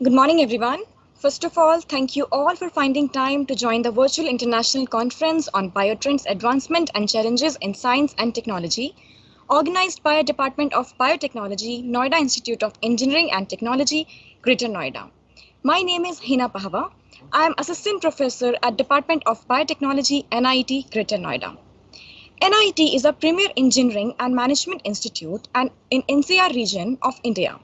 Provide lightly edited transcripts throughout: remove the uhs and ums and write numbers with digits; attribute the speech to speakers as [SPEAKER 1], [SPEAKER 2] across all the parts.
[SPEAKER 1] Good morning, everyone. First of all, thank you all for finding time to join the virtual international conference on Biotrends Advancement and Challenges in Science and Technology, organized by Department of Biotechnology, Noida Institute of Engineering and Technology, Greater Noida. My name is Hina Pahwa. I am Assistant Professor at Department of Biotechnology, NIT, Greater Noida. NIT is a premier engineering and management institute and in NCR region of India.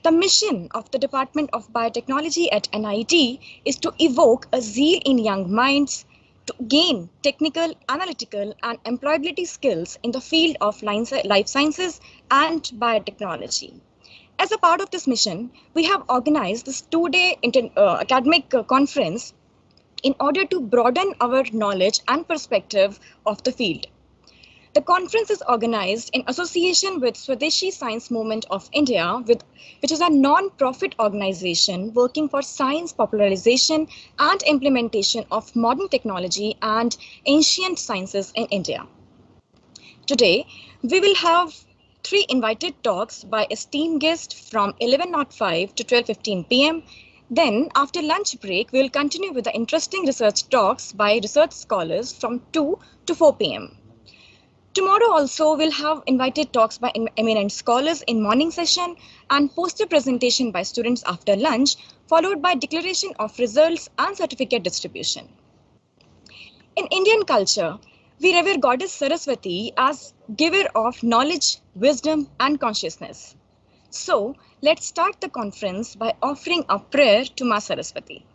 [SPEAKER 1] The mission of the Department of Biotechnology at NIT is to evoke a zeal in young minds to gain technical, analytical, and employability skills in the field of life sciences and biotechnology. As a part of this mission, we have organized this two-day academic conference in order to broaden our knowledge and perspective of the field. The conference is organized in association with Swadeshi Science Movement of India, which is a non-profit organization working for science popularization and implementation of modern technology and ancient sciences in India. Today, we will have three invited talks by esteemed guests from 11:05 to 12:15 p.m. Then, after lunch break, we will continue with the interesting research talks by research scholars from 2 to 4 p.m. Tomorrow also we'll have invited talks by eminent scholars in morning session and poster presentation by students after lunch, followed by declaration of results and certificate distribution. In Indian culture, we revere goddess Saraswati as giver of knowledge, wisdom and consciousness. So let's start the conference by offering a prayer to Ma Saraswati.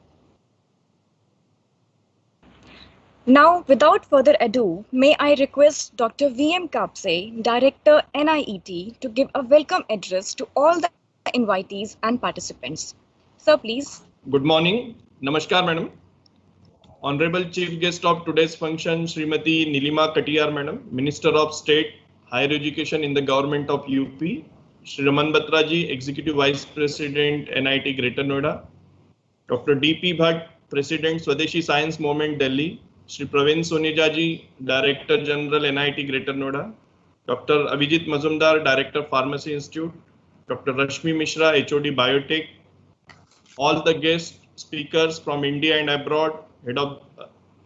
[SPEAKER 1] Now, without further ado, may I request Dr. V.M. Kapse, Director NIET, to give a welcome address to all the invitees and participants. Sir, please.
[SPEAKER 2] Good morning. Namaskar, Madam. Honorable Chief Guest of today's function, Srimati Nilima Katiyar, Madam, Minister of State, Higher Education in the Government of UP, Shri Raman Batraji, Executive Vice President, NIT Greater Noida, Dr. D.P. Bhatt, President, Swadeshi Science Movement, Delhi, Shri Praveen Soneja, Director General, NIT Greater Noida, Dr. Abhijit Mazumdar, Director, Pharmacy Institute, Dr. Rashmi Mishra, HOD Biotech, all the guest speakers from India and abroad,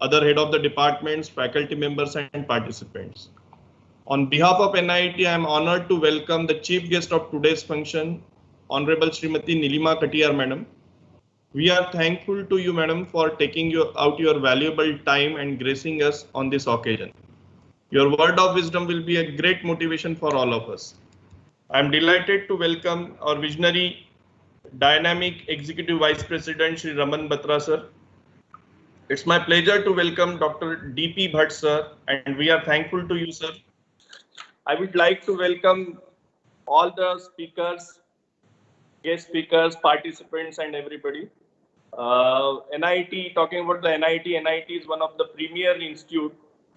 [SPEAKER 2] other head of the departments, faculty members and participants. On behalf of NIT, I am honored to welcome the chief guest of today's function, Honorable Srimati Nilima Katiyar, Madam. We are thankful to you, Madam, for taking out your valuable time and gracing us on this occasion. Your word of wisdom will be a great motivation for all of us. I am delighted to welcome our visionary, dynamic Executive Vice President, Shri Raman Batra, sir. It's my pleasure to welcome Dr. D.P. Bhatt, sir, and we are thankful to you, sir. I would like to welcome all the speakers, guest speakers, participants, and everybody. NIT, talking about the NIT is one of the premier institute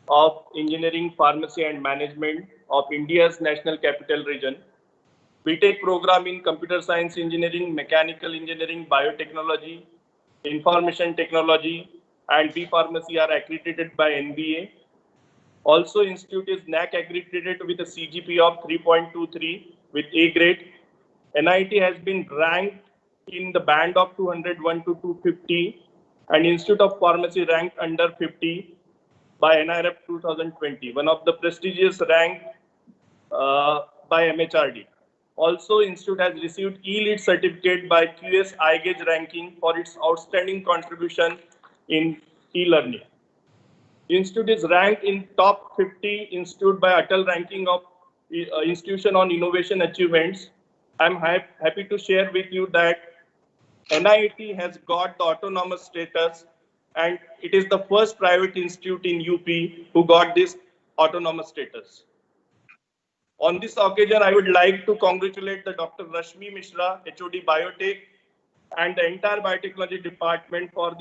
[SPEAKER 2] of engineering, pharmacy, and management of India's National Capital Region. BTech program in computer science engineering, mechanical engineering, biotechnology, information technology, and B Pharmacy are accredited by NBA. Also, institute is NAC accredited with a CGPA of 3.23 with A grade. NIT has been ranked in the band of 201 to 250, and Institute of Pharmacy ranked under 50 by NIRF 2020, one of the prestigious rank by MHRD. Also, Institute has received E-Lead certificate by QS iGauge ranking for its outstanding contribution in e-learning. Institute is ranked in top 50 institute by Atal ranking of institution on innovation achievements. I'm happy to share with you that NIT has got the autonomous status, and it is the first private institute in UP who got this autonomous status. On this occasion, I would like to congratulate the Dr. Rashmi Mishra, HOD Biotech, and the entire biotechnology department for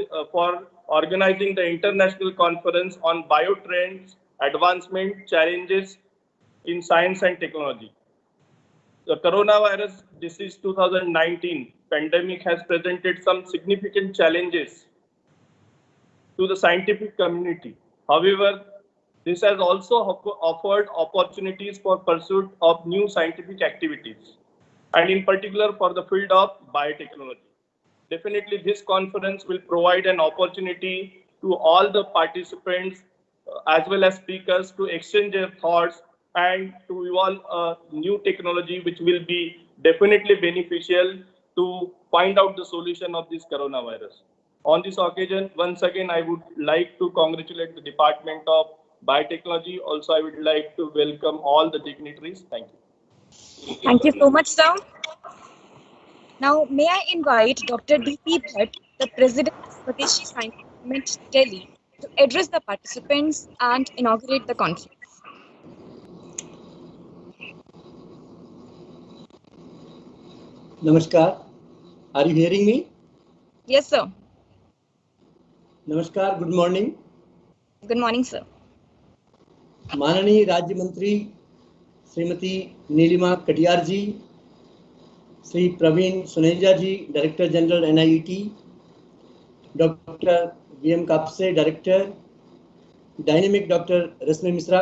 [SPEAKER 2] organizing the international conference on biotrends, advancement, challenges in science and technology. The coronavirus disease 2019 pandemic has presented some significant challenges to the scientific community. However, this has also offered opportunities for pursuit of new scientific activities, and in particular for the field of biotechnology. Definitely, this conference will provide an opportunity to all the participants as well as speakers to exchange their thoughts and to evolve a new technology which will be definitely beneficial to find out the solution of this coronavirus. On this occasion, once again, I would like to congratulate the Department of Biotechnology. Also, I would like to welcome all the dignitaries. Thank you.
[SPEAKER 1] Thank you so much, sir. Now, may I invite Dr. D.P. Bhatt, the President of Swadeshi Science Movement, Delhi, to address the participants and inaugurate the conference.
[SPEAKER 3] Namaskar. Are you hearing me?
[SPEAKER 1] Yes, sir.
[SPEAKER 3] Namaskar. Good morning.
[SPEAKER 1] Good morning, sir.
[SPEAKER 3] माननीय राज्य मंत्री Shrimati Nilima Katiyar ji, Shri Praveen Suneja ji, director general NIET, doctor VM Kapse, director dynamic, doctor Rashmi Mishra,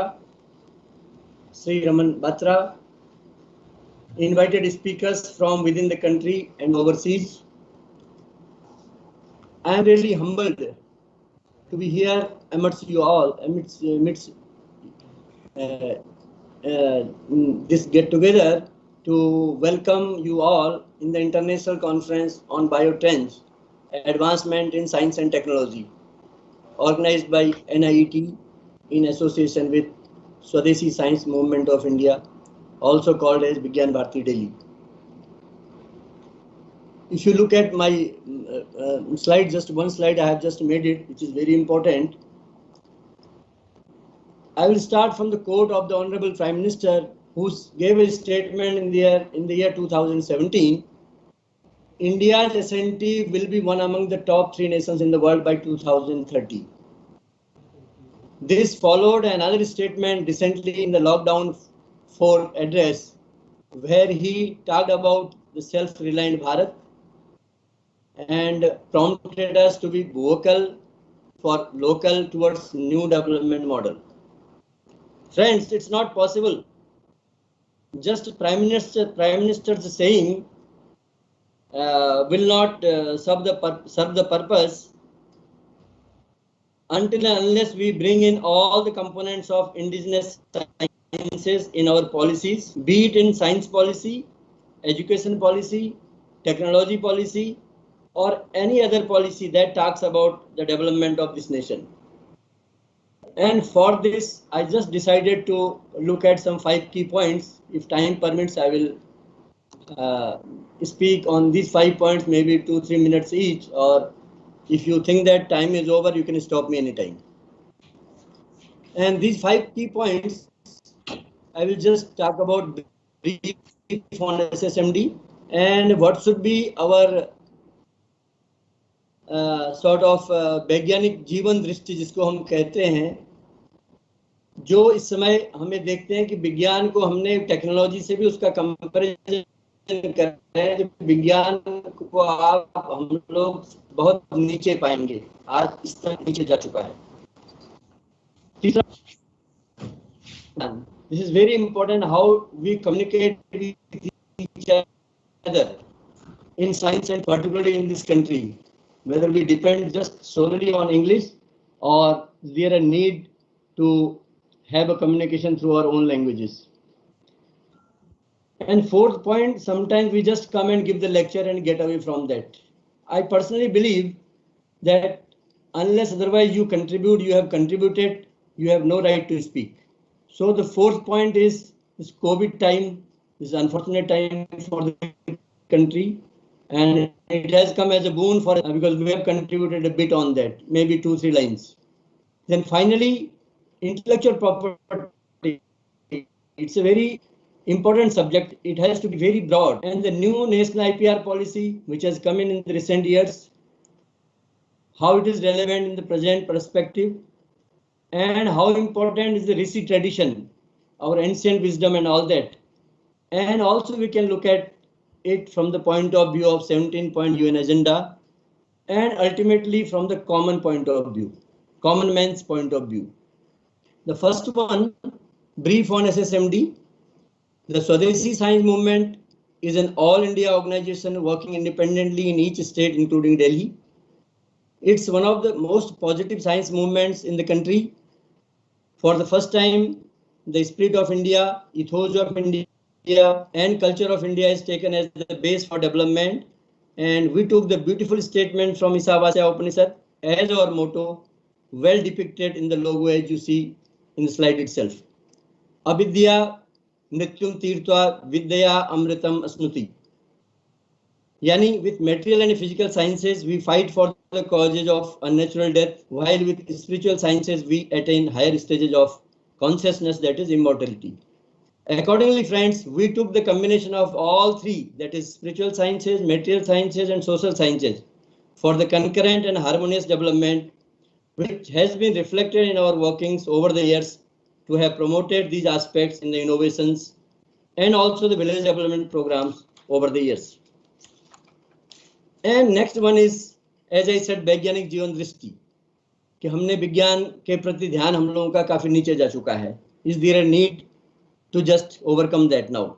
[SPEAKER 3] Shri Raman Batra, invited speakers from within the country and overseas. I am really humbled to be here amidst you all, amidst this get together to welcome you all in the international conference on biotrends, advancement in science and technology, organized by NIET in association with Swadeshi Science Movement of India, also called as Vigyan Bharati Delhi. If you look at my slide, just one slide I have just made it, which is very important. I will start from the quote of the Honorable Prime Minister, who gave a statement in the year 2017. India's S&T will be one among the top 3 nations in the world by 2030. This followed another statement recently in the lockdown 4 address, where he talked about the self-reliant Bharat and prompted us to be vocal for local towards new development model. Friends, it's not possible. Just Prime Minister's saying will not serve the purpose until and unless we bring in all the components of indigenous sciences in our policies, be it in science policy, education policy, technology policy, or any other policy that talks about the development of this nation. And for this, I just decided to look at some 5 key points. If time permits, I will speak on these 5 points, maybe 2-3 minutes each, or if you think that time is over, you can stop me anytime. And these 5 key points, I will just talk about brief on SSMD and what should be our sort of वैज्ञानिक जीवन दृष्टि जिसको हम कहते हैं, जो इस समय हमें देखते हैं कि विज्ञान को हमने टेक्नोलॉजी से भी उसका कंपैरिजन कर रहे हैं। विज्ञान को आप हम लोग बहुत नीचे पाएंगे, आज इस तरह नीचे जा चुका है। तीसरा, this is very important how we communicate with each other in science and particularly in this country, whether we depend just solely on English or there a need to have a communication through our own languages. And 4th point, sometimes we just come and give the lecture and get away from that. I personally believe that unless otherwise you contribute, you have contributed, you have no right to speak. So the 4th point is this COVID time, this unfortunate time for the country, and it has come as a boon for us because we have contributed a bit on that, maybe 2-3 lines. Then finally, intellectual property. It's a very important subject. It has to be very broad. And the new national IPR policy, which has come in the recent years, how it is relevant in the present perspective, and how important is the Rishi tradition, our ancient wisdom and all that. And also we can look at it from the point of view of 17-point UN agenda, and ultimately from the common point of view, common man's point of view. The first one, brief on SSMD. The Swadeshi Science Movement is an all-India organization working independently in each state, including Delhi. It's one of the most positive science movements in the country. For the first time, the spirit of India, ethos of India, and culture of India is taken as the base for development. And we took the beautiful statement from Isavasya Upanishad as our motto, well depicted in the logo as you see in the slide itself. Avidya Nityum Tirtva Vidya Amritam Asnuti. Yani, with material and physical sciences, we fight for the causes of unnatural death, while with spiritual sciences, we attain higher stages of consciousness, that is immortality. Accordingly, friends, we took the combination of all three, that is spiritual sciences, material sciences, and social sciences, for the concurrent and harmonious development, which has been reflected in our workings over the years to have promoted these aspects in the innovations and also the village development programs over the years. And next one is, as I said, वैज्ञानिक जीवन दृष्टि, कि हमने विज्ञान के प्रति ध्यान हम लोगों का काफी नीचे जा चुका है. Is there a need to just overcome that now?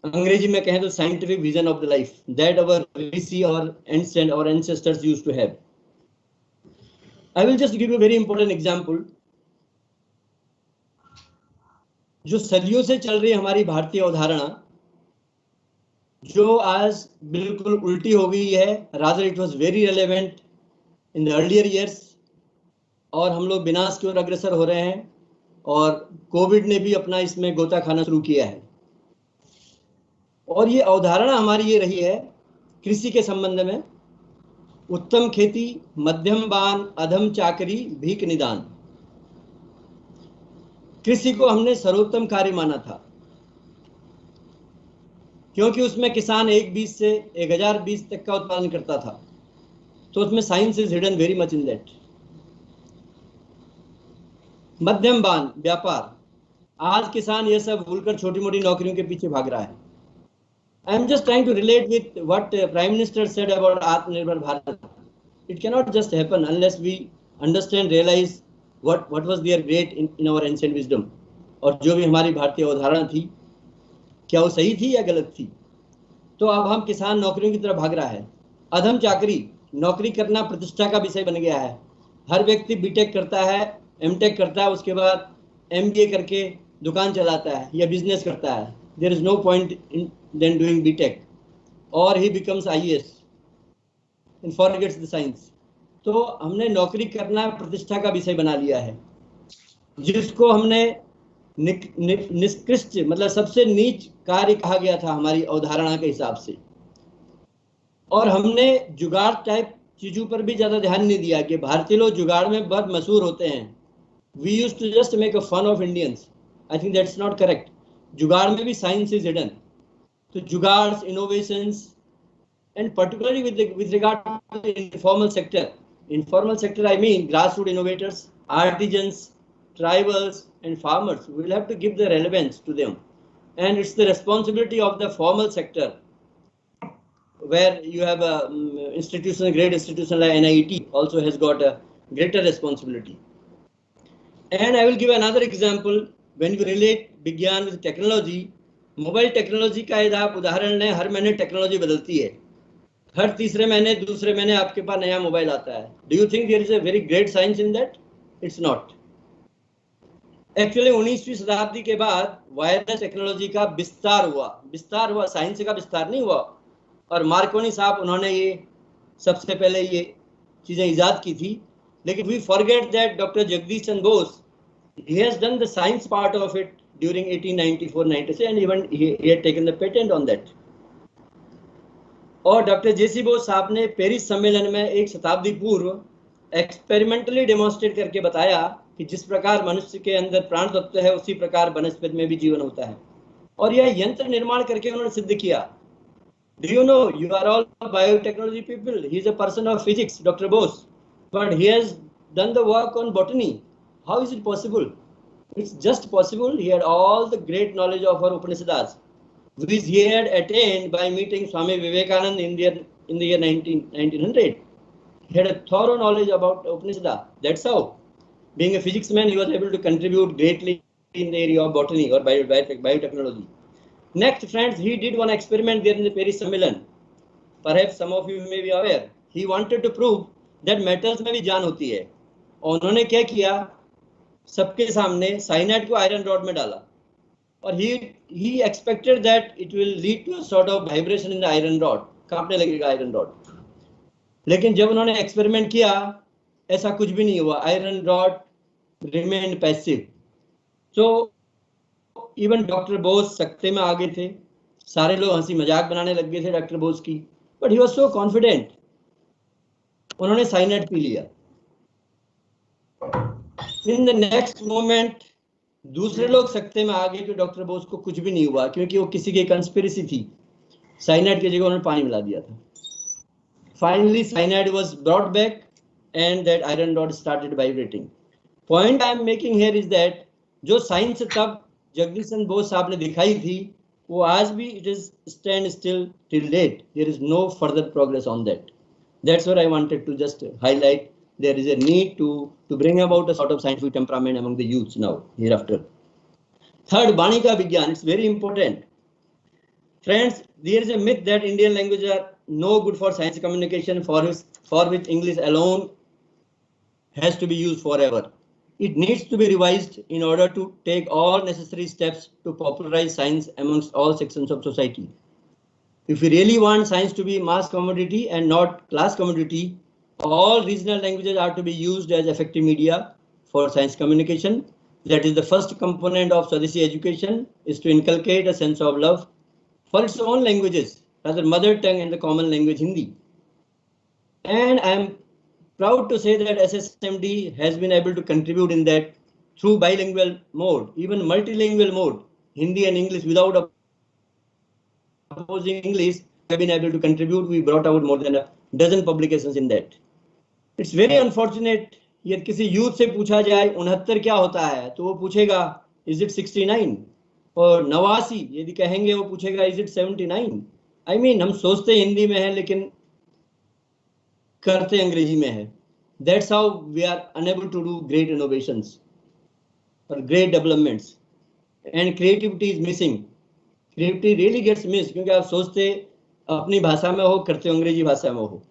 [SPEAKER 3] अंग्रेजी में कहें तो scientific vision of the life that our rishi or ancestors used to have. I will just give you a very important example. जो सदियों से चल रही हमारी भारतीय अवधारणा, जो आज बिल्कुल उल्टी हो गई है, rather it was very relevant in the earlier years, और हम लोग विनाश की ओर अग्रसर हो रहे हैं, और कोविड ने भी अपना इसमें गोता खाना शुरू किया है. और ये अवधारणा हमारी ये रही है कृषि के संबंध में, उत्तम खेती, मध्यम बान, अधम चाकरी, भीख निदान. कृषि को हमने सर्वोत्तम कार्य माना था, क्योंकि उसमें किसान एक बीज से 1000 बीज तक का उत्पादन करता था. तो उसमें science is hidden very much in that. मध्यम बान, व्यापार. आज किसान ये सब भूलकर छोटी मोटी नौकरियों के पीछे भाग रहा है. I am just trying to relate with what prime minister said about Atmanirbhar Bharat. It cannot just happen unless we understand, realise what was their great in our ancient wisdom. और जो भी हमारी भारतीय अवधारणा थी, क्या वो सही थी या गलत थी? तो अब हम किसान नौकरियों की तरफ भाग रहा है. अधम चाकरी, नौकरी करना प्रतिष्ठा का विषय बन गया है. हर व्यक्ति बीटेक करता है, एमटेक करता है, उसके बाद एमबीए करके दुकान चलाता है या बिजनेस करता है. There is no point in then doing BTech, और he becomes IAS and forgets the science. तो हमने नौकरी करना प्रतिष्ठा का विषय बना लिया है, जिसको हमने निष्कृष्ट मतलब सबसे नीच कार्य कहा गया था हमारी अवधारणा के हिसाब से. और हमने जुगाड़ टाइप चीजों पर भी ज्यादा ध्यान नहीं दिया कि भारतीय लोग जुगाड़ में बहुत मशहूर होते हैं. We used to just make a fun of Indians. I think that's not correct. Jugaad में भी साइंस इज हिडन. तो jugaad, innovations, and particularly with regard to the informal sector. Informal sector, I mean grassroots innovators, artisans, tribals, and farmers. We will have to give the relevance to them, and it's the responsibility of the formal sector, where you have a institution, a great institution like NIT also has got a greater responsibility. And I will give another example. When we relate विज्ञान with technology, mobile technology का यदि आप उदाहरण लें, हर महीने technology बदलती है. हर तीसरे महीने, दूसरे महीने आपके पास नया मोबाइल आता है. Do you think there is a very great science in that? It's not. Actually 19वीं शताब्दी के बाद वायरलेस टेक्नोलॉजी का विस्तार हुआ, साइंस का विस्तार नहीं हुआ. और मार्कोनी साहब, उन्होंने ये सबसे पहले ये चीजें इजाद की थी. लेकिन we forget that doctor Jagdish Chandra Bose, he has done the science part of it during 1894-96, and even he had taken the patent on that. और डॉक्टर जेसी बोस साहब ने पेरिस सम्मेलन में एक शताब्दी पूर्व एक्सपेरिमेंटली डेमोन्स्ट्रेट करके बताया कि जिस प्रकार मनुष्य के अंदर प्राण तत्व है, उसी प्रकार वनस्पति में भी जीवन होता है. और यह यंत्र निर्माण करके उन्होंने सिद्ध किया. Do you know, you are all biotechnology people. He is a person of physics, doctor Bose, but he has done the work on botany. How is it possible? It's just possible. He had all the great knowledge of our Upanishads, which he had attained by meeting Swami Vivekananda in the year 1900. He had a thorough knowledge about Upanishad. That's how, being a physics man, he was able to contribute greatly in the area of botany or biotechnology. Next, friends, he did one experiment there in the Paris Sammelan. Perhaps some of you may be aware. He wanted to prove that metals में भी जान होती है. और उन्होंने क्या किया, सबके सामने साइनाइड को आयरन रॉड में डाला, और he expected that it will lead to a sort of vibration in the iron rod, कांपने लगेगा आयरन रॉड. लेकिन जब उन्होंने एक्सपेरिमेंट किया, ऐसा कुछ भी नहीं हुआ. Iron rod remain passive. So even doctor Bose सकते में आ गए थे. सारे लोग हंसी मजाक बनाने लग गए थे डॉक्टर बोस की, but he was so confident. उन्होंने साइनाइड पी लिया. इन द नेक्स्ट मोमेंट दूसरे लोग सकते में आ गए कि डॉक्टर बोस को कुछ भी नहीं हुआ, क्योंकि वो किसी की कंस्पिरेसी थी. साइनाइड की जगह उन्होंने पानी मिला दिया था. Finally cyanide was brought back and that iron rod started vibrating. Point I am making here is that जो साइंस तब जगदीश चंद्र बोस साहब ने दिखाई थी, वो आज भी it is stand still till date. There is no further progress on that. That's what I wanted to just highlight. There is a need to bring about a sort of scientific temperament among the youths now, hereafter. Third, Bani ka Vigyan, it's very important. Friends, there is a myth that Indian languages are no good for science communication, for which English alone has to be used forever. It needs to be revised in order to take all necessary steps to popularize science amongst all sections of society. If we really want science to be mass commodity and not class commodity, all regional languages are to be used as effective media for science communication. That is the first component of Swadeshi education, is to inculcate a sense of love for its own languages, rather mother tongue and the common language Hindi. And I am proud to say that SSMD has been able to contribute in that through bilingual mode, even multilingual mode, Hindi and English, without opposing English, have been able to contribute. We brought out more than a dozen publications in that. It's very unfortunate. यदि किसी youth से पूछा जाए 69 क्या होता है, तो वो पूछेगा इज इट 69, और 89 यदि कहेंगे वो पूछेगा इज इट 79. आई मीन हम सोचते हिंदी में है लेकिन करते अंग्रेजी में है. That's how we are unable to do great innovations or great developments, and creativity is missing. Creativity really gets missed क्योंकि आप सोचते अपनी भाषा में हो, करते अंग्रेजी भाषा में हो.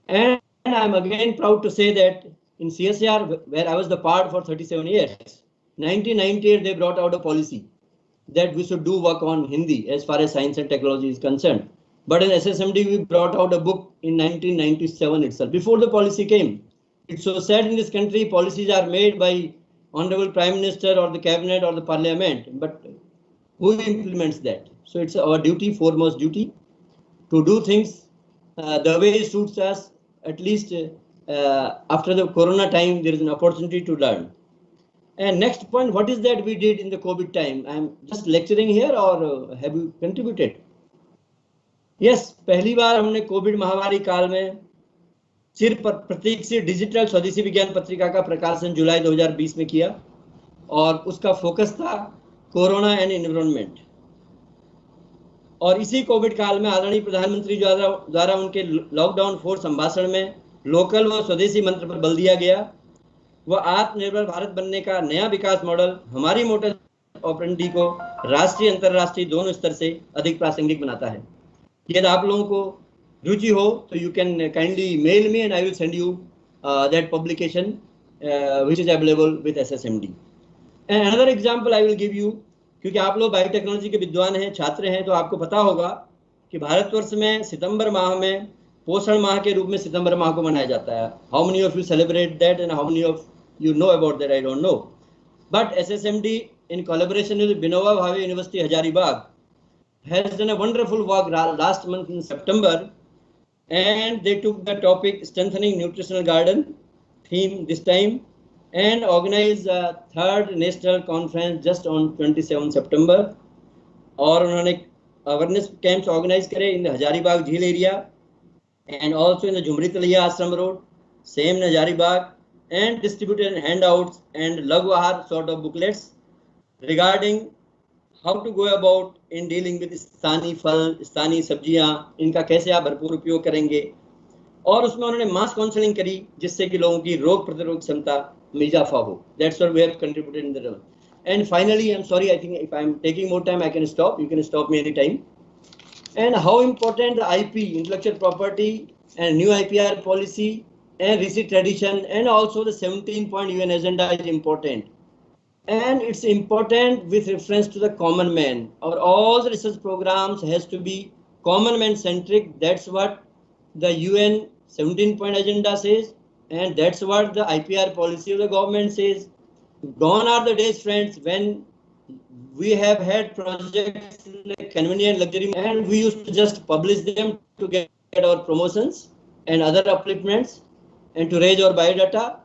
[SPEAKER 3] And I am again proud to say that in CSIR, where I was the part for 37 years, 1998 they brought out a policy that we should do work on Hindi as far as science and technology is concerned. But in SSMD we brought out a book in 1997 itself, before the policy came. It's so sad in this country, policies are made by Honorable Prime Minister or the Cabinet or the Parliament, but who implements that? So it's our duty, foremost duty, to do things the way it suits us. At least after the Corona time, there is an opportunity to learn. And next point, what is that we did in the COVID time? I'm just lecturing here, or have you contributed? Yes, पहली बार हमने Covid महामारी काल में चिर प्रतीक से digital स्वदेशी विज्ञान पत्रिका का प्रकाशन जुलाई 2020 में किया, और उसका फोकस था कोरोना एंड एनवायरनमेंट. और इसी कोविड काल में आदरणीय प्रधानमंत्री द्वारा उनके लॉकडाउन 4 संभाषण में लोकल व स्वदेशी मंत्र पर बल दिया गया. वह आत्मनिर्भर भारत बनने का नया विकास मॉडल हमारी मोटर ऑपरेंडी को राष्ट्रीय अंतर्राष्ट्रीय दोनों स्तर से अधिक प्रासंगिक बनाता है. यदि आप लोगों को रुचि हो तो you can kindly mail me and I will send you that publication which is available with SSMD. And another example I will give you, क्योंकि आप लोग बायोटेक्नोलॉजी के विद्वान हैं, छात्र हैं, तो आपको पता होगा कि भारतवर्ष में सितंबर माह में पोषण माह के रूप में सितंबर माह को मनाया जाता है. How many of you celebrate that and how many of you know about that? I don't know. But SSMD in collaboration with Vinoba Bhave University Hazaribagh has done a wonderful work last month in September, and they took the topic strengthening nutritional garden theme this time and organized a 3rd national conference just on 27 September. और उन्होंने awareness camps organize करे in the Hazaribagh Jheel area and also in the Jhumri Taliya Ashram Road, same in Hazaribagh, and distributed handouts and Laghu Ahar sort of booklets regarding how to go about in dealing with स्थानीय फल, स्थानीय सब्जियां, इनका कैसे आप भरपूर उपयोग करेंगे. और उसमें उन्होंने मास काउंसलिंग करी जिससे कि लोगों की रोग प्रतिरोधक क्षमता में इजाफा हो. That's what we have contributed in the And finally, I'm sorry, I think if I'm taking more time, I can stop. You can stop me anytime. And how important the IP, intellectual property, and new IPR policy and receipt tradition, and also the 17-point UN agenda is important. And it's important with reference to the common man. Our all the research programs has to be common man centric. That's what the UN 17-point agenda says, and that's what the IPR policy of the government says. Gone are the days, friends, when we have had projects in the convenient luxury and we used to just publish them to get our promotions and other upliftments and to raise our biodata.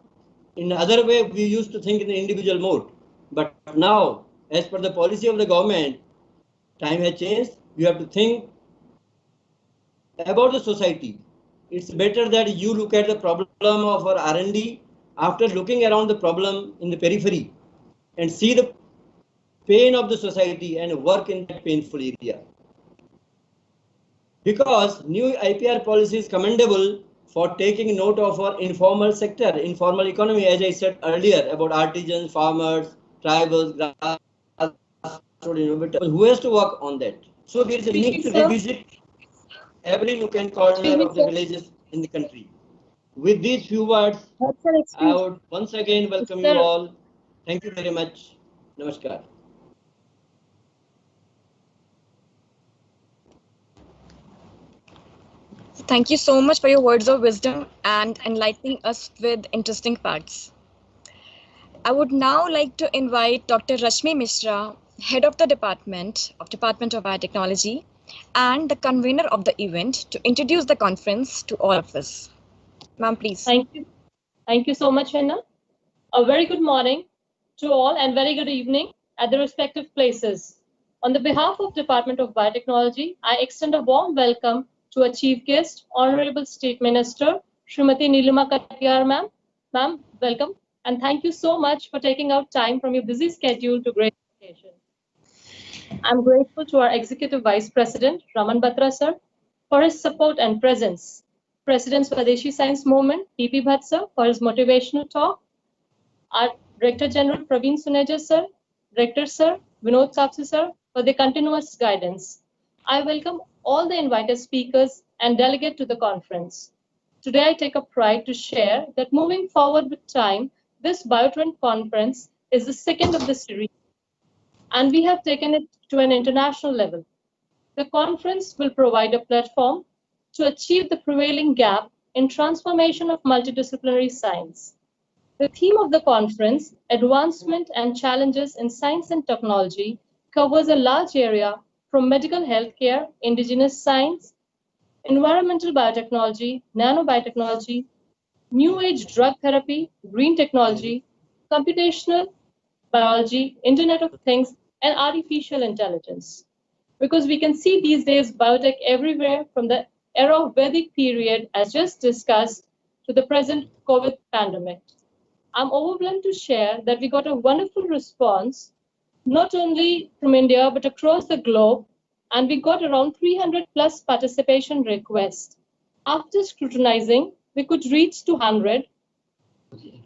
[SPEAKER 3] In other way, we used to think in the individual mode. But now, as per the policy of the government, time has changed. You have to think about the society. It's better that you look at the problem of our R&D after looking around the problem in the periphery and see the pain of the society and work in that painful area. Because new IPR policy is commendable for taking note of our informal sector, informal economy, as I said earlier, about artisans, farmers, tribals, grassroots innovators, who has to work on that. So there is a need to revisit every nook and corner of the villages in the country. With these few words, I would once again welcome you all. Thank you very much. Namaskar.
[SPEAKER 1] Thank you so much for your words of wisdom and enlightening us with interesting facts. I would now like to invite Dr. Rashmi Mishra, Head of the Department of Biotechnology and the convener of the event, to introduce the conference to all of us. Ma'am, please.
[SPEAKER 4] Thank you. Thank you so much, Henna. A very good morning to all and very good evening at the respective places. On the behalf of Department of Biotechnology, I extend a warm welcome to our chief guest, Honorable State Minister, Srimati Nilima Katiyar ma'am. Ma'am, welcome. And thank you so much for taking out time from your busy schedule to grace the occasion. I'm grateful to our Executive Vice President, Raman Batra sir, for his support and presence. President Swadeshi Science Movement, P.P. Bhatt sir, for his motivational talk. Our Director General Praveen Suneja sir, Director sir, Vinod Sapsi sir, for their continuous guidance. I welcome all the invited speakers and delegate to the conference. Today, I take a pride to share that moving forward with time, this BioTrend conference is the second of the series, and we have taken it to an international level. The conference will provide a platform to achieve the prevailing gap in transformation of multidisciplinary science. The theme of the conference, Advancement and Challenges in Science and Technology, covers a large area from medical healthcare, indigenous science, environmental biotechnology, nanobiotechnology, new age drug therapy, green technology, computational biology, Internet of Things, and artificial intelligence. Because we can see these days biotech everywhere, from the era of Vedic period, as just discussed, to the present COVID pandemic. I'm overwhelmed to share that we got a wonderful response, not only from India, but across the globe, and we got around 300 plus participation requests. After scrutinizing, we could reach 200,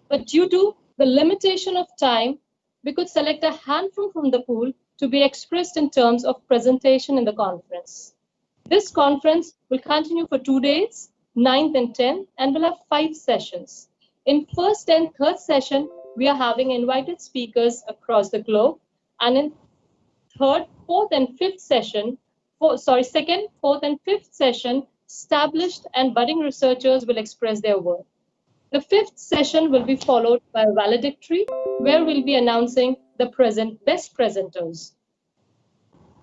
[SPEAKER 4] but due to the limitation of time, we could select a handful from the pool to be expressed in terms of presentation in the conference. This conference will continue for 2 days, 9th and 10th, and will have 5 sessions. In first and third session, we are having invited speakers across the globe, and in third, fourth, and fifth session, second, fourth, and fifth session, established and budding researchers will express their work. The fifth session will be followed by a valedictory, where we'll be announcing the best presenters.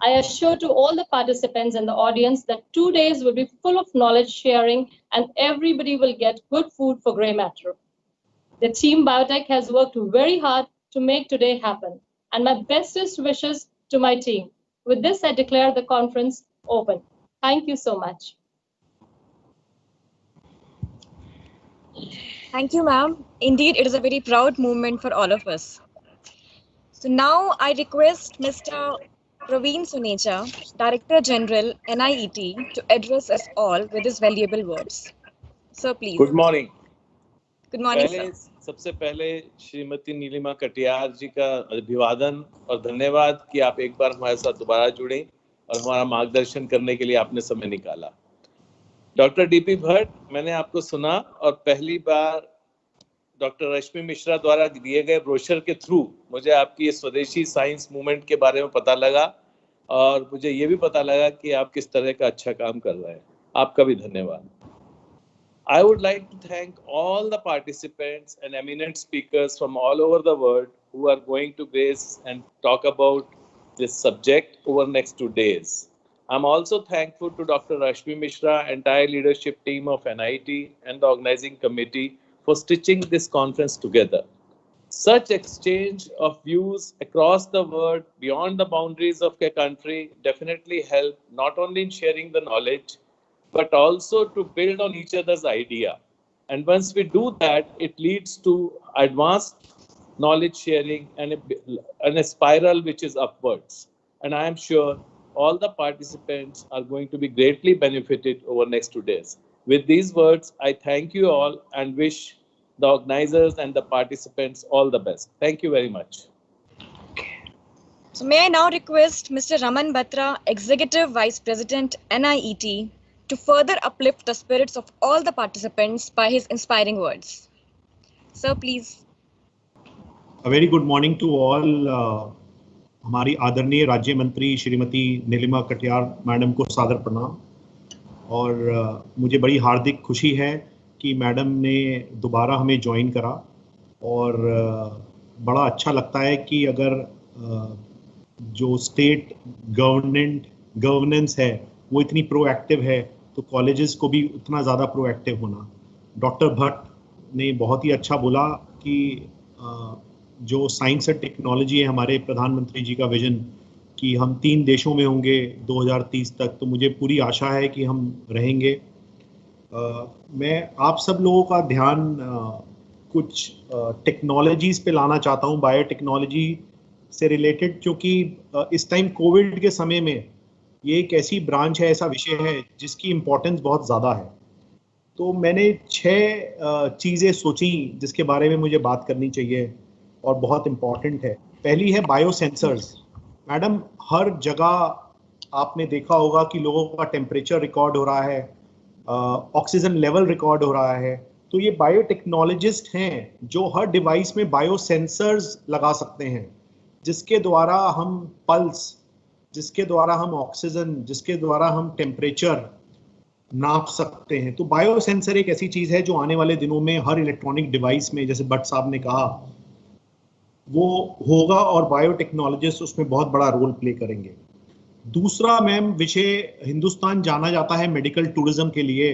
[SPEAKER 4] I assure to all the participants and the audience that 2 days will be full of knowledge sharing, and everybody will get good food for gray matter. The team Biotech has worked very hard to make today happen, and my bestest wishes to my team. With this, I declare the conference open. Thank you so much.
[SPEAKER 1] Thank you, ma'am. Indeed, it is a very proud moment for all of us. So now I request Mr. Praveen Suneja, Director General, NIET, to address us all with his valuable words. Sir, please.
[SPEAKER 5] Good morning.
[SPEAKER 1] Good morning, sir.
[SPEAKER 5] सबसे पहले श्रीमती नीलिमा कटियार जी का अभिवादन और धन्यवाद कि आप एक बार हमारे साथ दोबारा जुड़े और हमारा मार्गदर्शन करने के लिए आपने समय निकाला। डॉक्टर डीपी भट्ट, मैंने आपको सुना और पहली बार डॉक्टर रश्मि मिश्रा द्वारा दिए गए ब्रोशर के थ्रू मुझे आपकी स्वदेशी साइंस मूवमेंट के बारे में पता लगा और मुझे ये भी पता लगा कि आप किस तरह का अच्छा काम कर रहे हैं। आपका भी धन्यवाद। I would like to thank all the participants and eminent speakers from all over the world who are going to grace and talk about this subject over next 2 days. I'm also thankful to Dr. Rashmi Mishra, entire leadership team of NIT and the organizing committee for stitching this conference together. Such exchange of views across the world beyond the boundaries of a country definitely help not only in sharing the knowledge, but also to build on each other's idea. And once we do that, it leads to advanced knowledge sharing and a spiral which is upwards. And I am sure all the participants are going to be greatly benefited over next 2 days. With these words, I thank you all and wish the organizers and the participants all the best. Thank you very much.
[SPEAKER 1] So may I now request Mr. Raman Batra, Executive Vice President, NIET, to further uplift the spirits of all the participants by his inspiring words. Sir, please.
[SPEAKER 6] A very good morning to all. हमारी आदरणीय राज्य मंत्री Shrimati Nilima Katiyar madam को सादर प्रणाम और मुझे बड़ी हार्दिक खुशी है कि मैडम ने दोबारा हमें ज्वाइन करा और बड़ा अच्छा लगता है कि अगर जो स्टेट गवर्नेंस है वो इतनी प्रोएक्टिव है तो कॉलेजेस को भी उतना ज़्यादा प्रोएक्टिव होना। डॉक्टर भट्ट ने बहुत ही अच्छा बोला कि जो साइंस और टेक्नोलॉजी है हमारे प्रधानमंत्री जी का विजन कि हम 3 देशों में होंगे 2030 तक, तो मुझे पूरी आशा है कि हम रहेंगे। मैं आप सब लोगों का ध्यान कुछ टेक्नोलॉजीज़ पे लाना चाहता हूँ, बायोटेक्नोलॉजी से रिलेटेड, क्योंकि इस टाइम कोविड के समय में ये एक ऐसी ब्रांच है, ऐसा विषय है जिसकी इम्पोर्टेंस बहुत ज़्यादा है। तो मैंने 6 चीज़ें सोची जिसके बारे में मुझे बात करनी चाहिए और बहुत इम्पॉर्टेंट है। पहली है बायोसेंसर्स। मैडम, हर जगह आपने देखा होगा कि लोगों का टेम्परेचर रिकॉर्ड हो रहा है, ऑक्सीजन लेवल रिकॉर्ड हो रहा है, तो ये बायोटेक्नोलॉजिस्ट हैं जो हर डिवाइस में बायोसेंसर्स लगा सकते हैं जिसके द्वारा हम पल्स, जिसके द्वारा हम ऑक्सीजन, जिसके द्वारा हम टेम्परेचर नाप सकते हैं। तो बायोसेंसर एक ऐसी चीज़ है जो आने वाले दिनों में हर इलेक्ट्रॉनिक डिवाइस में, जैसे भट्ट साहब ने कहा, वो होगा और बायोटेक्नोलॉजिस्ट उसमें बहुत बड़ा रोल प्ले करेंगे। दूसरा मैम विषय, हिंदुस्तान जाना जाता है मेडिकल टूरिज्म के लिए,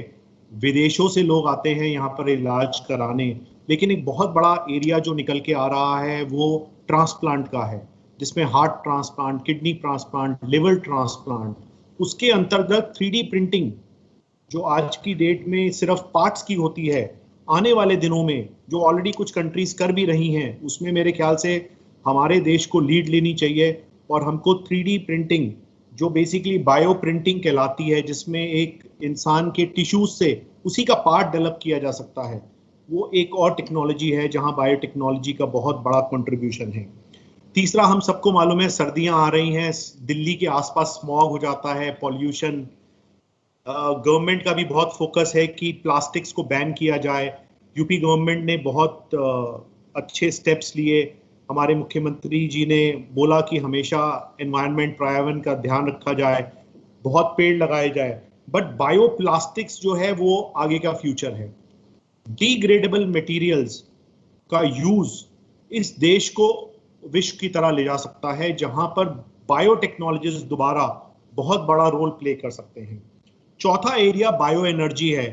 [SPEAKER 6] विदेशों से लोग आते हैं यहाँ पर इलाज कराने, लेकिन एक बहुत बड़ा एरिया जो निकल के आ रहा है वो ट्रांसप्लांट का है, जिसमें heart transplant, kidney transplant, liver transplant, उसके अंतर्गत 3D प्रिंटिंग जो आज की डेट में सिर्फ पार्ट्स की होती है, आने वाले दिनों में जो ऑलरेडी कुछ कंट्रीज कर भी रही हैं, उसमें मेरे ख्याल से हमारे देश को लीड लेनी चाहिए और हमको 3D प्रिंटिंग जो बेसिकली बायो प्रिंटिंग कहलाती है, जिसमें एक इंसान के टिश्यूज से उसी का पार्ट डेवलप किया जा सकता है, वो एक और टेक्नोलॉजी है जहां बायोटेक्नोलॉजी का बहुत बड़ा कंट्रीब्यूशन है। तीसरा, हम सबको मालूम है सर्दियां आ रही हैं, दिल्ली के आसपास स्मॉग हो जाता है, पॉल्यूशन, गवर्नमेंट का भी बहुत फोकस है कि प्लास्टिक्स को बैन किया जाए। यूपी गवर्नमेंट ने बहुत अच्छे स्टेप्स लिए, हमारे मुख्यमंत्री जी ने बोला कि हमेशा एनवायरनमेंट पर्यावरण का ध्यान रखा जाए, बहुत पेड़ लगाए जाए, बट बायो प्लास्टिक्स जो है वो आगे का फ्यूचर है। डिग्रेडेबल मटेरियल्स का यूज इस देश को विश्व की तरह ले जा सकता है, जहां पर बायोटेक्नोलॉजीज दोबारा बहुत बड़ा रोल प्ले कर सकते हैं। चौथा एरिया बायो एनर्जी है।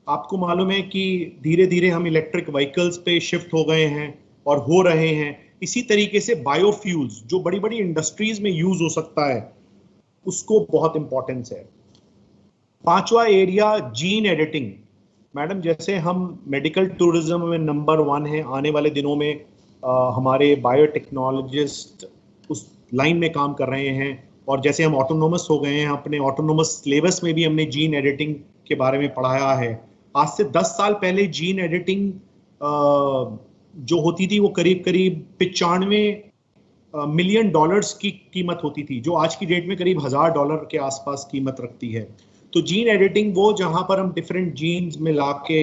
[SPEAKER 6] आपको मालूम है कि धीरे धीरे हम इलेक्ट्रिक व्हीकल्स पे शिफ्ट हो गए हैं और हो रहे हैं। इसी तरीके से बायोफ्यूल्स जो बड़ी बड़ी इंडस्ट्रीज में यूज हो सकता है, उसको बहुत इंपॉर्टेंस है। पांचवा एरिया जीन एडिटिंग। मैडम, जैसे हम मेडिकल टूरिज्म में नंबर 1 है, आने वाले दिनों में हमारे बायोटेक्नोलॉजिस्ट उस लाइन में काम कर रहे हैं, और जैसे हम ऑटोनोमस हो गए हैं, अपने ऑटोनोमस सिलेबस में भी हमने जीन एडिटिंग के बारे में पढ़ाया है। आज से 10 साल पहले जीन एडिटिंग जो होती थी वो करीब करीब 95 मिलियन डॉलर्स की कीमत होती थी, जो आज की डेट में करीब $1000 के आसपास कीमत रखती है। तो जीन एडिटिंग वो जहां पर हम डिफरेंट जीन्स में ला के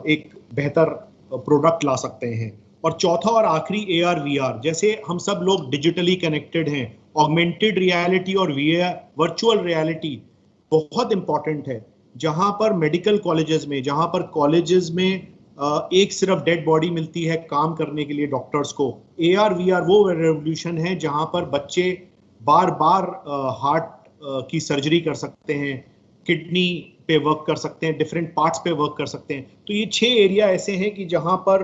[SPEAKER 6] एक बेहतर प्रोडक्ट ला सकते हैं। और चौथा और आखिरी AR VR, जैसे हम सब लोग डिजिटली कनेक्टेड हैं, ऑगमेंटेड रियलिटी और वर्चुअल रियलिटी बहुत इंपॉर्टेंट है। जहां पर मेडिकल कॉलेजेस में, जहां पर कॉलेजेस में एक सिर्फ डेड बॉडी मिलती है काम करने के लिए डॉक्टर्स को, AR VR वो रेवोल्यूशन है जहां पर बच्चे बार बार हार्ट की सर्जरी कर सकते हैं, किडनी पे वर्क कर सकते हैं, डिफरेंट पार्ट्स पे वर्क कर सकते हैं। तो ये 6 एरिया ऐसे हैं कि जहां पर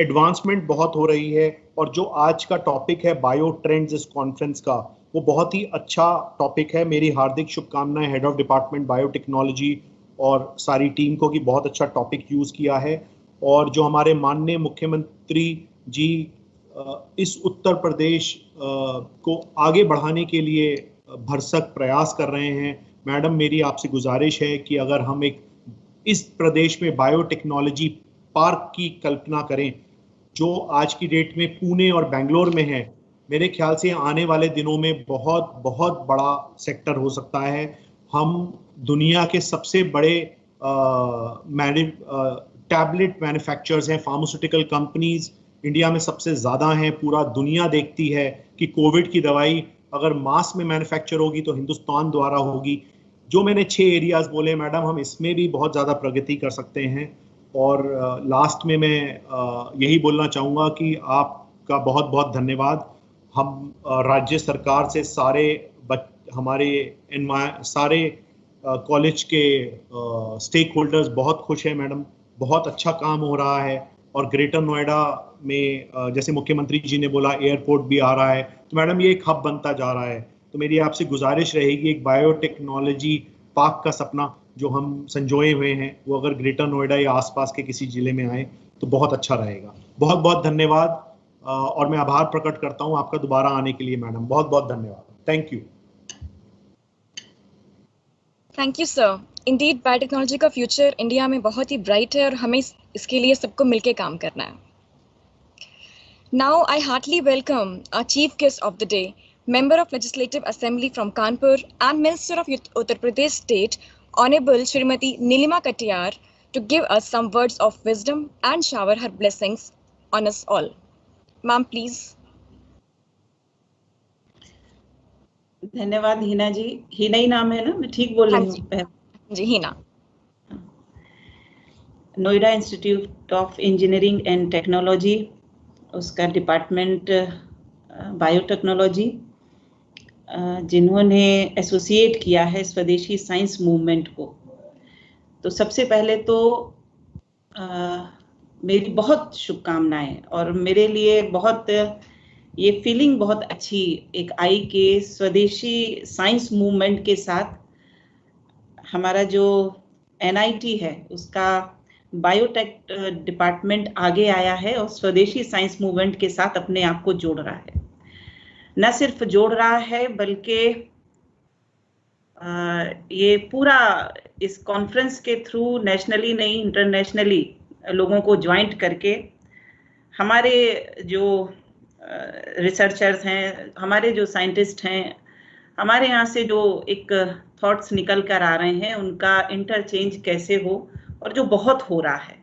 [SPEAKER 6] एडवांसमेंट बहुत हो रही है। और जो आज का टॉपिक है बायो ट्रेंड्स इस कॉन्फ्रेंस का, वो बहुत ही अच्छा टॉपिक है। मेरी हार्दिक शुभकामनाएं हेड ऑफ डिपार्टमेंट बायोटेक्नोलॉजी और सारी टीम को कि बहुत अच्छा टॉपिक यूज़ किया है। और जो हमारे माननीय मुख्यमंत्री जी इस उत्तर प्रदेश को आगे बढ़ाने के लिए भरसक प्रयास कर रहे हैं। मैडम, मेरी आपसे गुजारिश है कि अगर हम इस प्रदेश में बायोटेक्नोलॉजी पार्क की कल्पना करें, जो आज की डेट में पुणे और बेंगलोर में है, मेरे ख्याल से आने वाले दिनों में बहुत बहुत बड़ा सेक्टर हो सकता है। हम दुनिया के सबसे बड़े टैबलेट मैन्युफैक्चरर्स हैं, फार्मास्यूटिकल कंपनीज इंडिया में सबसे ज़्यादा हैं। पूरा दुनिया देखती है कि कोविड की दवाई अगर मास में मैन्युफैक्चर होगी तो हिंदुस्तान द्वारा होगी। जो मैंने 6 एरियाज बोले मैडम, हम इसमें भी बहुत ज़्यादा प्रगति कर सकते हैं। और लास्ट में मैं यही बोलना चाहूँगा कि आपका बहुत बहुत धन्यवाद। हम राज्य सरकार से सारे कॉलेज के स्टेक होल्डर्स बहुत खुश हैं मैडम, बहुत अच्छा काम हो रहा है। और ग्रेटर नोएडा में जैसे मुख्यमंत्री जी ने बोला एयरपोर्ट भी आ रहा है, तो मैडम ये एक हब बनता जा रहा है। तो मेरी आपसे गुजारिश रहेगी, एक बायोटेक्नोलॉजी पार्क का सपना जो हम संजोए हुए हैं, वो अगर ग्रेटर नोएडा या आसपास के किसी जिले में आए तो बहुत अच्छा रहेगा। बहुत बहुत धन्यवाद। और मैं आभार प्रकट करता हूं आपका दोबारा आने के लिए मैडम, बहुत बहुत धन्यवाद। Thank you.
[SPEAKER 1] Thank you sir. Indeed biotechnology का फ्यूचर इंडिया में बहुत ही ब्राइट है और हमें इसके लिए सबको मिलकर काम करना है। Now I heartly welcome our chief guest of the day, member of Legislative Assembly from Kanpur and Minister of Uttar Pradesh State, Honorable Shrimati Nilima Katiyar, to give us some words of wisdom and shower her blessings on us all. Ma'am, please.
[SPEAKER 7] धन्यवाद हिना जी। हिना ही नाम है ना, मैं ठीक बोल रही हूँ?
[SPEAKER 1] जी, Hina.
[SPEAKER 7] Noida institute of engineering and technology, उसका डिपार्टमेंट बायोटेक्नोलॉजी, जिन्होंने एसोसिएट किया है स्वदेशी साइंस मूवमेंट को। तो सबसे पहले तो मेरी बहुत शुभकामनाएं, और मेरे लिए बहुत ये फीलिंग बहुत अच्छी एक आई कि स्वदेशी साइंस मूवमेंट के साथ हमारा जो NIT है उसका बायोटेक डिपार्टमेंट आगे आया है और स्वदेशी साइंस मूवमेंट के साथ अपने आप को जोड़ रहा है। न सिर्फ जोड़ रहा है बल्कि ये पूरा इस कॉन्फ्रेंस के थ्रू नेशनली नहीं इंटरनेशनली लोगों को ज्वाइंट करके हमारे जो रिसर्चर्स हैं, हमारे जो साइंटिस्ट हैं, हमारे यहाँ से जो एक थॉट्स निकल कर आ रहे हैं उनका इंटरचेंज कैसे हो, और जो बहुत हो रहा है।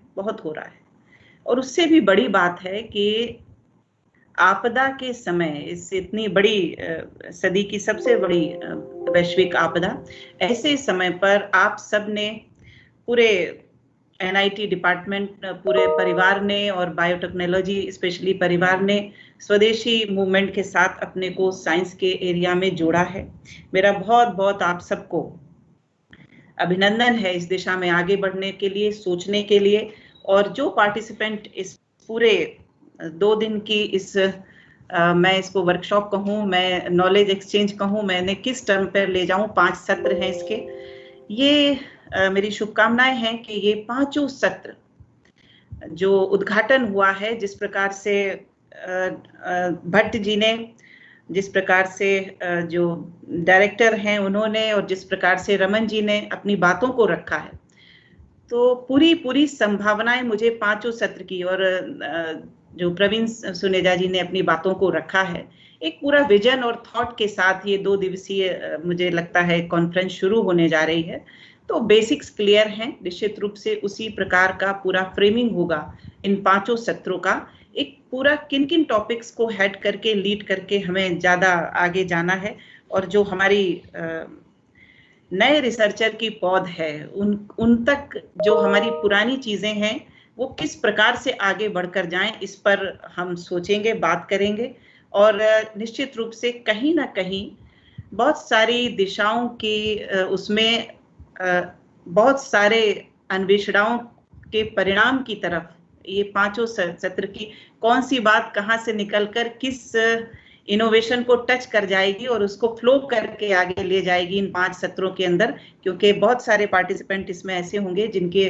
[SPEAKER 7] और उससे भी बड़ी बात है कि आपदा के समय, इस इतनी बड़ी सदी की सबसे बड़ी वैश्विक आपदा, ऐसे समय पर आप सब ने, पूरे NIT डिपार्टमेंट, पूरे परिवार ने और बायोटेक्नोलॉजी स्पेशली परिवार ने स्वदेशी मूवमेंट के साथ अपने को साइंस के एरिया में जोड़ा है। मेरा बहुत बहुत आप सबको अभिनंदन है इस दिशा में आगे बढ़ने के लिए, सोचने के लिए। और जो पार्टिसिपेंट इस पूरे 2 दिन की मैं इसको वर्कशॉप कहूँ, मैं नॉलेज एक्सचेंज कहूँ, मैंने किस टर्म पर ले जाऊँ, 5 सत्र हैं इसके। ये मेरी शुभकामनाएं हैं कि ये 5 सत्र जो उद्घाटन हुआ है, जिस प्रकार से भट्ट जी ने, जिस प्रकार से जो डायरेक्टर हैं उन्होंने, और जिस प्रकार से रमन जी ने अपनी बातों को रखा है, तो पूरी संभावनाएं मुझे पांचों सत्र की, और जो प्रवीण सुनेजा जी ने अपनी बातों को रखा है, एक पूरा विजन और थॉट के साथ ये 2 दिवसीय मुझे लगता है कॉन्फ्रेंस शुरू होने जा रही है। तो बेसिक्स क्लियर हैं, निश्चित रूप से उसी प्रकार का पूरा फ्रेमिंग होगा इन पांचों सत्रों का। एक पूरा किन किन टॉपिक्स को हेड करके, लीड करके हमें ज्यादा आगे जाना है, और जो हमारी नए रिसर्चर की पौध है उन तक जो हमारी पुरानी चीजें हैं वो किस प्रकार से आगे बढ़कर जाएं, इस पर हम सोचेंगे, बात करेंगे। और निश्चित रूप से कहीं ना कहीं बहुत सारी दिशाओं की उसमें बहुत सारे अन्वेषणाओं के परिणाम की तरफ ये पांचों सत्र की कौन सी बात कहां से निकलकर किस इनोवेशन को टच कर जाएगी और उसको फ्लो करके आगे ले जाएगी इन 5 सत्रों के अंदर, क्योंकि बहुत सारे पार्टिसिपेंट इसमें ऐसे होंगे जिनके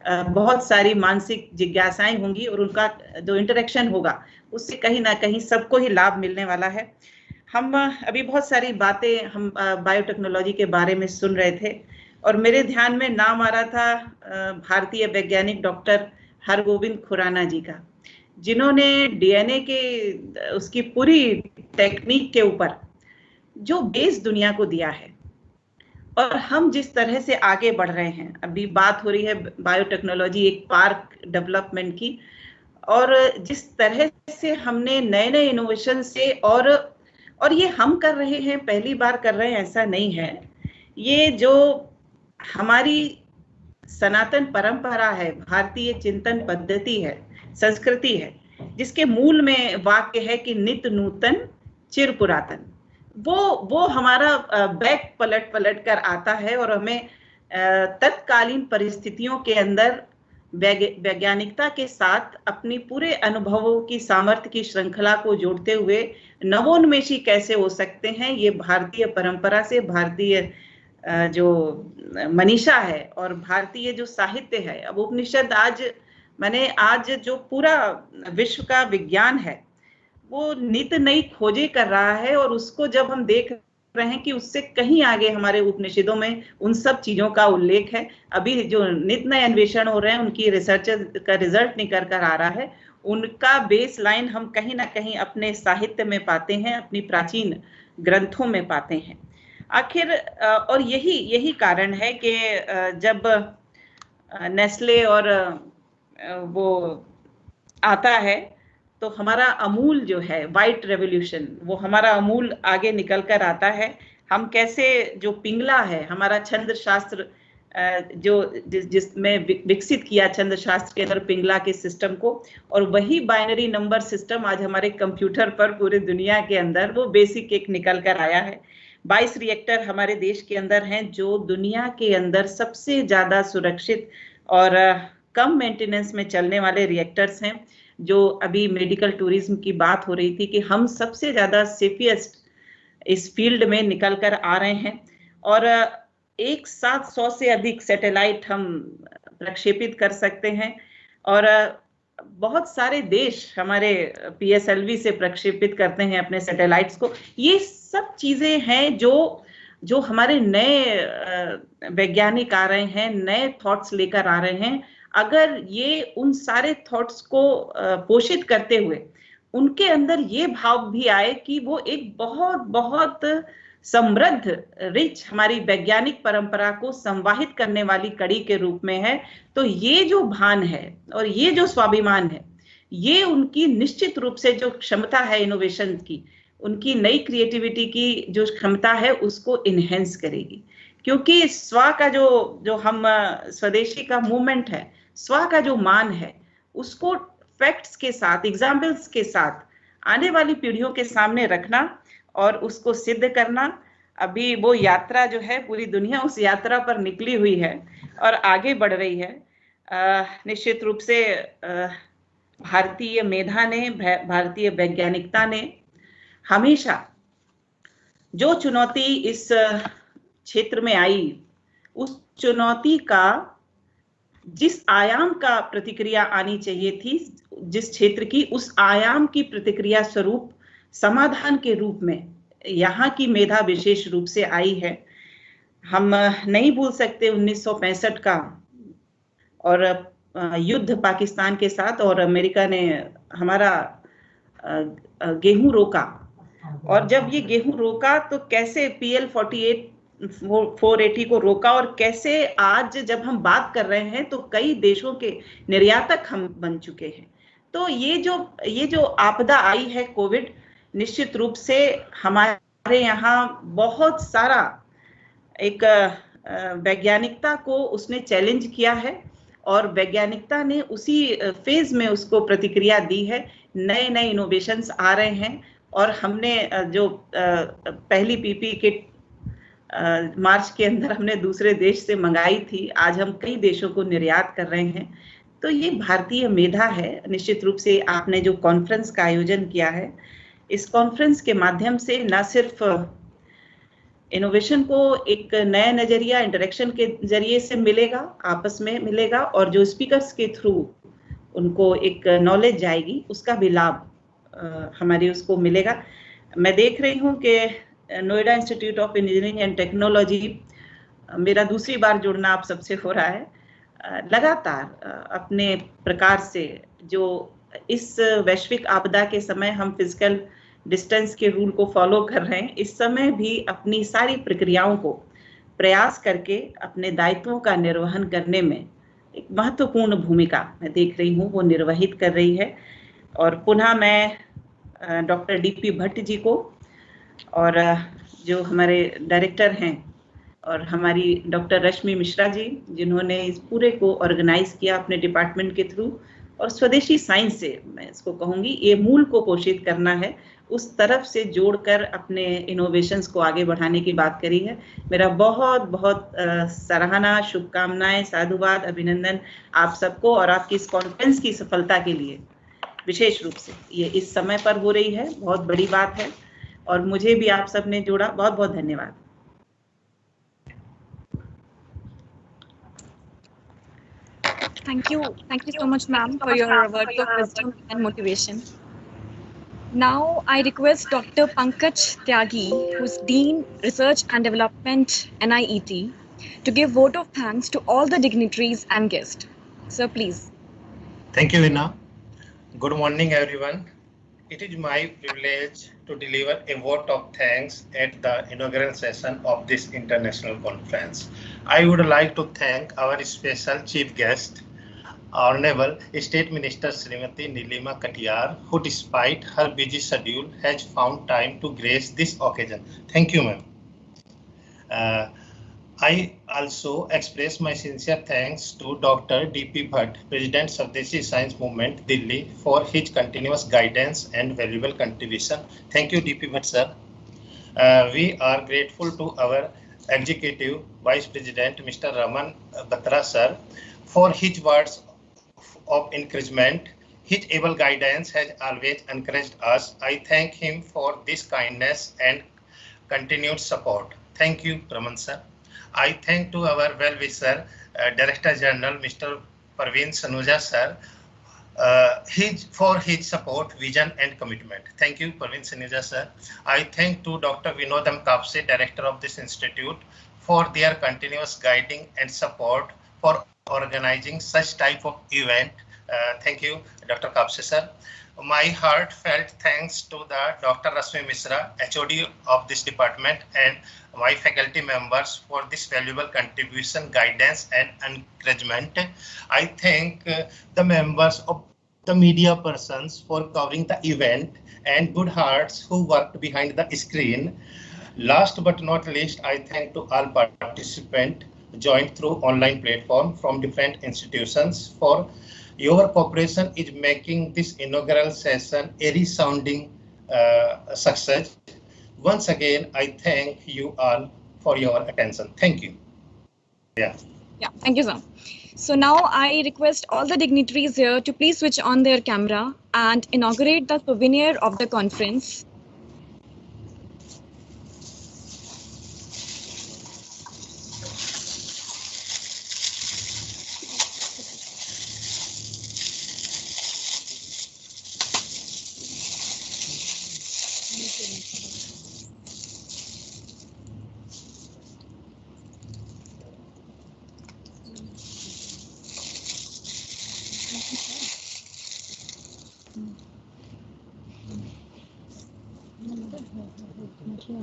[SPEAKER 7] बहुत सारी मानसिक जिज्ञासाएं होंगी, और उनका जो इंटरेक्शन होगा उससे कहीं ना कहीं सबको ही लाभ मिलने वाला है। हम अभी बहुत सारी बातें हम बायोटेक्नोलॉजी के बारे में सुन रहे थे, और मेरे ध्यान में नाम आ रहा था भारतीय वैज्ञानिक डॉक्टर हरगोविंद खुराना जी का, जिन्होंने डीएनए के उसकी पूरी टेक्निक के ऊपर जो बेस दुनिया को दिया है, और हम जिस तरह से आगे बढ़ रहे हैं, अभी बात हो रही है बायोटेक्नोलॉजी एक पार्क डेवलपमेंट की, और जिस तरह से हमने नए नए इनोवेशन से और ये हम कर रहे हैं, पहली बार कर रहे हैं ऐसा नहीं है, ये जो हमारी सनातन परंपरा है, भारतीय चिंतन पद्धति है, संस्कृति है, जिसके मूल में वाक्य है कि नित्य नूतन चिर पुरातन, वो हमारा बैक पलट कर आता है, और हमें तत्कालीन परिस्थितियों के अंदर वैज्ञानिकता के साथ अपनी पूरे अनुभवों की सामर्थ्य की श्रृंखला को जोड़ते हुए नवोन्मेषी कैसे हो सकते हैं, ये भारतीय परंपरा से, भारतीय जो मनीषा है और भारतीय जो साहित्य है, अब उपनिषद आज जो पूरा विश्व का विज्ञान है वो नित नई खोजें कर रहा है, और उसको जब हम देख रहे हैं कि उससे कहीं आगे हमारे उपनिषदों में उन सब चीजों का उल्लेख है। अभी जो नित नए अन्वेषण हो रहे हैं, उनकी रिसर्च का रिजल्ट निकल कर आ रहा है, उनका बेस लाइन हम कहीं ना कहीं अपने साहित्य में पाते हैं, अपनी प्राचीन ग्रंथों में पाते हैं। आखिर और यही कारण है कि जब नेस्ले और वो आता है तो हमारा अमूल जो है व्हाइट रेवोल्यूशन, वो हमारा अमूल आगे निकल कर आता है। हम कैसे जो पिंगला है हमारा छंद शास्त्र जिसमें विकसित किया छंद शास्त्र के अंदर पिंगला के सिस्टम को, और वही बाइनरी नंबर सिस्टम आज हमारे कंप्यूटर पर पूरे दुनिया के अंदर वो बेसिक एक निकल कर आया है। 22 रिएक्टर हमारे देश के अंदर हैं जो दुनिया के अंदर सबसे ज्यादा सुरक्षित और कम मेंटेनेंस में चलने वाले रिएक्टर्स हैं। जो अभी मेडिकल टूरिज्म की बात हो रही थी कि हम सबसे ज्यादा सेफिएस्ट इस फील्ड में निकल कर आ रहे हैं, और एक साथ 100 से अधिक सैटेलाइट हम प्रक्षेपित कर सकते हैं, और बहुत सारे देश हमारे PSLV से प्रक्षेपित करते हैं अपने सैटेलाइट्स को। ये सब चीजें हैं जो हमारे नए वैज्ञानिक आ रहे हैं, नए थॉट्स लेकर आ रहे हैं। अगर ये उन सारे थॉट्स को पोषित करते हुए उनके अंदर ये भाव भी आए कि वो एक बहुत बहुत समृद्ध रिच हमारी वैज्ञानिक परंपरा को संवाहित करने वाली कड़ी के रूप में है, तो ये जो भान है और ये जो स्वाभिमान है, ये उनकी निश्चित रूप से जो क्षमता है इनोवेशन की, उनकी नई क्रिएटिविटी की जो क्षमता है उसको इनहेंस करेगी। क्योंकि स्व का जो हम स्वदेशी का मूवमेंट है, स्व का जो मान है, उसको फैक्ट्स के साथ, एग्जाम्पल्स के साथ आने वाली पीढ़ियों के सामने रखना और उसको सिद्ध करना। अभी वो यात्रा जो है, पूरी दुनिया उस यात्रा पर निकली हुई है और आगे बढ़ रही है। निश्चित रूप से भारतीय मेधा ने, भारतीय वैज्ञानिकता ने हमेशा जो चुनौती इस क्षेत्र में आई, उस चुनौती का जिस आयाम का प्रतिक्रिया आनी चाहिए थी जिस क्षेत्र की, उस आयाम की प्रतिक्रिया स्वरूप समाधान के रूप में यहाँ की मेधा विशेष रूप से आई है। हम नहीं भूल सकते 1965 का और युद्ध पाकिस्तान के साथ, और अमेरिका ने हमारा गेहूं रोका, और जब ये गेहूं रोका तो कैसे PL 480 को रोका, और कैसे आज जब हम बात कर रहे हैं तो कई देशों के निर्यातक हम बन चुके हैं। तो ये जो आपदा आई है कोविड, निश्चित रूप से हमारे यहाँ बहुत सारा एक वैज्ञानिकता को उसने चैलेंज किया है, और वैज्ञानिकता ने उसी फेज में उसको प्रतिक्रिया दी है। नए नए इनोवेशंस आ रहे हैं, और हमने जो पहली PP किट मार्च के अंदर हमने दूसरे देश से मंगाई थी, आज हम कई देशों को निर्यात कर रहे हैं। तो ये भारतीय मेधा है। निश्चित रूप से आपने जो कॉन्फ्रेंस का आयोजन किया है, इस कॉन्फ्रेंस के माध्यम से न सिर्फ इनोवेशन को एक नया नजरिया इंटरेक्शन के जरिए से मिलेगा, आपस में मिलेगा, और जो स्पीकर्स के थ्रू उनको एक नॉलेज जाएगी, उसका भी लाभ हमारी उसको मिलेगा। मैं देख रही हूँ कि Noida institute of engineering and technology, मेरा दूसरी बार जुड़ना आप सबसे हो रहा है, लगातार अपने प्रकार से जो इस वैश्विक आपदा के समय हम फिजिकल डिस्टेंस के रूल को फॉलो कर रहे हैं, इस समय भी अपनी सारी प्रक्रियाओं को प्रयास करके अपने दायित्वों का निर्वहन करने में एक महत्वपूर्ण भूमिका मैं देख रही हूँ वो निर्वहित कर रही है। और पुनः मैं डॉक्टर DP भट्ट जी को, और जो हमारे डायरेक्टर हैं, और हमारी डॉक्टर रश्मि मिश्रा जी, जिन्होंने इस पूरे को ऑर्गेनाइज किया अपने डिपार्टमेंट के थ्रू, और स्वदेशी साइंस से मैं इसको कहूँगी, ये मूल को पोषित करना है, उस तरफ से जोड़कर अपने इनोवेशंस को आगे बढ़ाने की बात करी है। मेरा बहुत बहुत सराहना, शुभकामनाएं, साधुवाद, अभिनंदन आप सबको, और आपकी इस कॉन्फ्रेंस की सफलता के लिए विशेष रूप से ये इस समय पर हो रही है, बहुत बड़ी बात है, और मुझे भी आप सब ने जोड़ा, बहुत बहुत धन्यवाद।
[SPEAKER 1] Thank you so much, ma'am, for your words of wisdom and motivation. Now I request Dr. Pankaj Tyagi, who's Dean, Research and Development, NIET, to give vote of thanks to all the dignitaries and guests. Sir, please.
[SPEAKER 8] Thank you, Veena. Good morning, everyone. It is my privilege to deliver a vote of thanks at the inaugural session of this international conference. I would like to thank our special chief guest, Honorable State Minister Srimati Nilima Katiyar, who despite her busy schedule has found time to grace this occasion. Thank you, ma'am. I also express my sincere thanks to Dr. DP Bhatt, President Swadeshi Science Movement, Delhi, for his continuous guidance and valuable contribution. Thank you, DP Bhatt, sir. We are grateful to our Executive Vice President, Mr. Raman Batra, sir, for his words of encouragement. His able guidance has always encouraged us. I thank him for this kindness and continued support. Thank you, Raman, sir. I thank to our well-wisher, Director General, Mr. Parveen Sanuja, sir, for his support, vision, and commitment. Thank you, Parveen Sanuja, sir. I thank to Dr. Vinodam Kapse, Director of this institute, for their continuous guiding and support for organizing such type of event. Thank you, Dr. Kapse, sir. My heartfelt thanks to the Dr. Rashmi Mishra, HOD of this department, and my faculty members for this valuable contribution, guidance, and encouragement. I thank the members of the media persons for covering the event, and good hearts who worked behind the screen. Last but not least, I thank to all participants joined through online platform from different institutions for your cooperation is making this inaugural session a resounding success. Once again, I thank you all for your attention. Thank you.
[SPEAKER 1] Yeah, thank you, sir. So now I request all the dignitaries here to please switch on their camera and inaugurate the souvenir of the conference. Now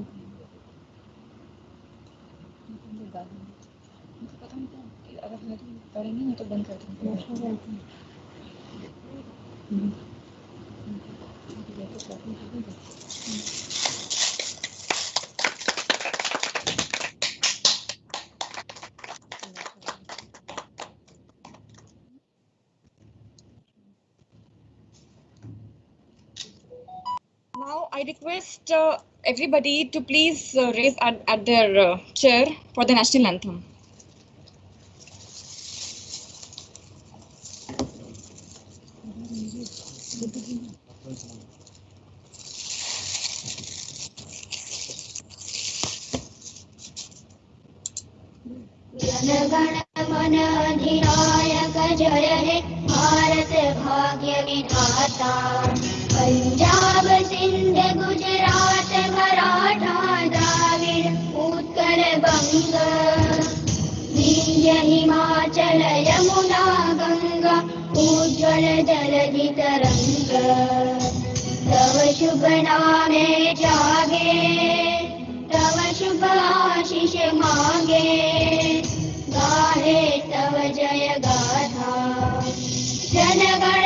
[SPEAKER 1] I request everybody to please raise at their chair for the national anthem.
[SPEAKER 9] जनगण मन अधिनायक जय हे भारत भाग्य विधाता। पंजाब सिंध गुजरात मराठा द्राविड़ उत्कल बंग विंध्य हिमाचल यमुना गंगा उज्ज्वल जलधि तरंग। तव शुभ नामे जागे तव शुभ आशीष मांगे गाहे तव जय गाथा। जनगण